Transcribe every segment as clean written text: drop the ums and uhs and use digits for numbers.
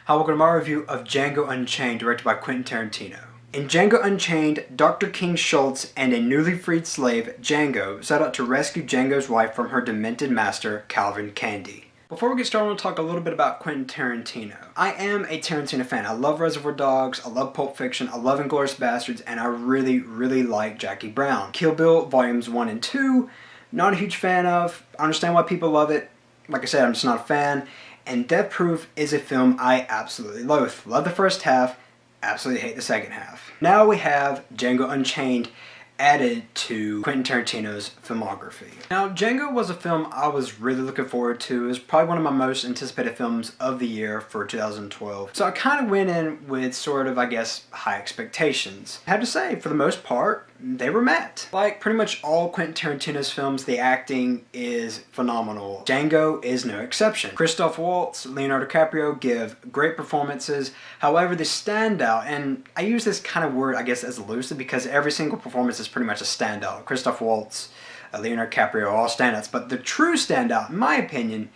Hi, welcome to my review of Django Unchained, directed by Quentin Tarantino. In Django Unchained, Dr. King Schultz and a newly freed slave, Django, set out to rescue Django's wife from her demented master, Calvin Candy. Before we get started, I want to talk a little bit about Quentin Tarantino. I am a Tarantino fan. I love Reservoir Dogs, I love Pulp Fiction, I love Inglourious Basterds, and I really like Jackie Brown. Kill Bill Volumes 1 and 2, not a huge fan of. I understand why people love it. Like I said, I'm just not a fan. And Death Proof is a film I absolutely loathe. Love the first half, absolutely hate the second half. Now we have Django Unchained added to Quentin Tarantino's filmography. Now, Django was a film I was really looking forward to. It was probably one of my most anticipated films of the year for 2012. So I kind of went in with sort of, I guess, high expectations. I have to say, for the most part, they were met. Like pretty much all Quentin Tarantino's films, the acting is phenomenal. Django is no exception. Christoph Waltz, Leonardo DiCaprio give great performances. However, the standout, and I use this kind of word, I guess, as loosely because every single performance is pretty much a standout. Christoph Waltz, Leonardo DiCaprio, all standouts. But the true standout, in my opinion,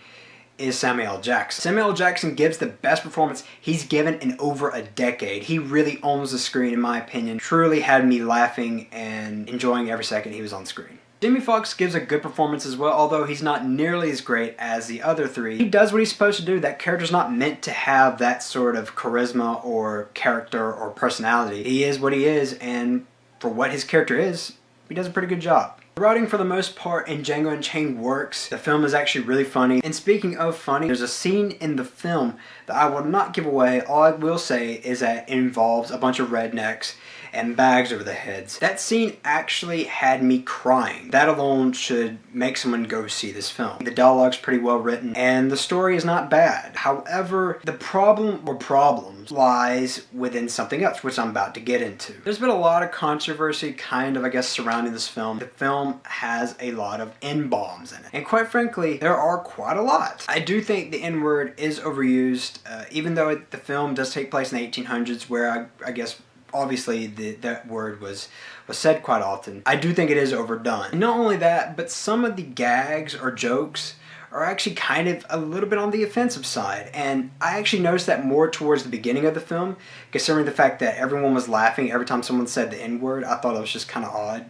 is Samuel L. Jackson. Samuel L. Jackson gives the best performance he's given in over a decade. He really owns the screen, in my opinion. Truly had me laughing and enjoying every second he was on screen. Jamie Foxx gives a good performance as well, although he's not nearly as great as the other three. He does what he's supposed to do. That character's not meant to have that sort of charisma or character or personality. He is what he is, and for what his character is, he does a pretty good job. The writing for the most part in Django Unchained works. The film is actually really funny. And speaking of funny, there's a scene in the film that I will not give away. All I will say is that it involves a bunch of rednecks and bags over the heads. That scene actually had me crying. That alone should make someone go see this film. The dialogue's pretty well written and the story is not bad. However, the problem or problems lies within something else, which I'm about to get into. There's been a lot of controversy kind of, I guess, surrounding this film. The film has a lot of N-bombs in it. And quite frankly, there are quite a lot. I do think the N-word is overused, even though the film does take place in the 1800s where I guess obviously that word was said quite often. I do think it is overdone. And not only that, but some of the gags or jokes are actually kind of a little bit on the offensive side. And I actually noticed that more towards the beginning of the film, considering the fact that everyone was laughing every time someone said the N-word. I thought it was just kind of odd.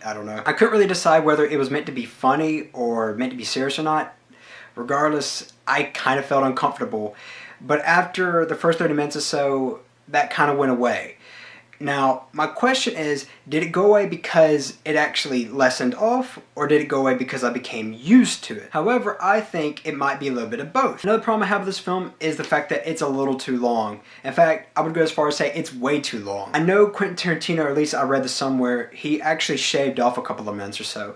I don't know. I couldn't really decide whether it was meant to be funny or meant to be serious or not. Regardless, I kind of felt uncomfortable. But after the first 30 minutes or so, that kind of went away. Now, my question is, did it go away because it actually lessened off, or did it go away because I became used to it? However, I think it might be a little bit of both. Another problem I have with this film is the fact that it's a little too long. In fact, I would go as far as say it's way too long. I know Quentin Tarantino, or at least I read this somewhere, he actually shaved off a couple of minutes or so,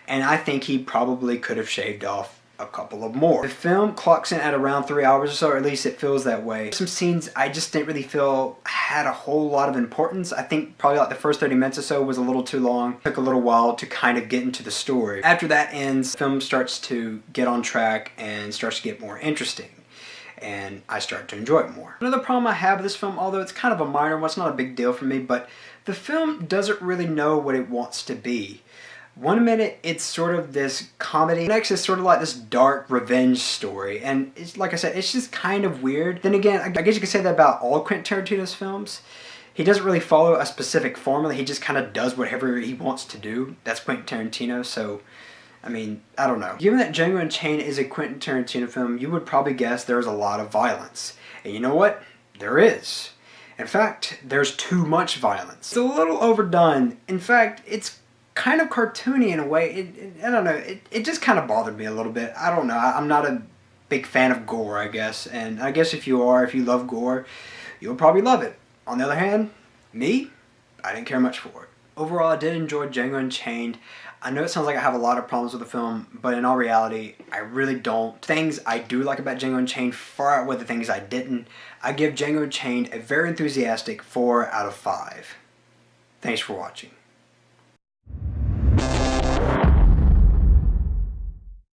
and I think he probably could have shaved off a couple of more. The film clocks in at around 3 hours or so, or at least it feels that way. Some scenes I just didn't really feel had a whole lot of importance. I think probably like the first 30 minutes or so was a little too long. It took a little while to kind of get into the story. After that ends, the film starts to get on track and starts to get more interesting. And I start to enjoy it more. Another problem I have with this film, although it's kind of a minor one, it's not a big deal for me, but the film doesn't really know what it wants to be. One minute it's sort of this comedy, next it's sort of like this dark revenge story, and it's like I said, it's just kind of weird. Then again, I guess you could say that about all Quentin Tarantino's films. He doesn't really follow a specific formula, he just kind of does whatever he wants to do. That's Quentin Tarantino, so I mean, I don't know. Given that Django Unchained is a Quentin Tarantino film, you would probably guess there's a lot of violence. And you know what? There is. In fact, there's too much violence. It's a little overdone. In fact, it's kind of cartoony in a way. I don't know, it just kind of bothered me a little bit. I don't know, I'm not a big fan of gore, I guess, and I guess if you love gore, you'll probably love it. On the other hand, me, I didn't care much for it. Overall, I did enjoy Django Unchained. I know it sounds like I have a lot of problems with the film, but in all reality, I really don't. Things I do like about Django Unchained far outweigh the things I didn't. I give Django Unchained a very enthusiastic 4 out of 5. Thanks for watching.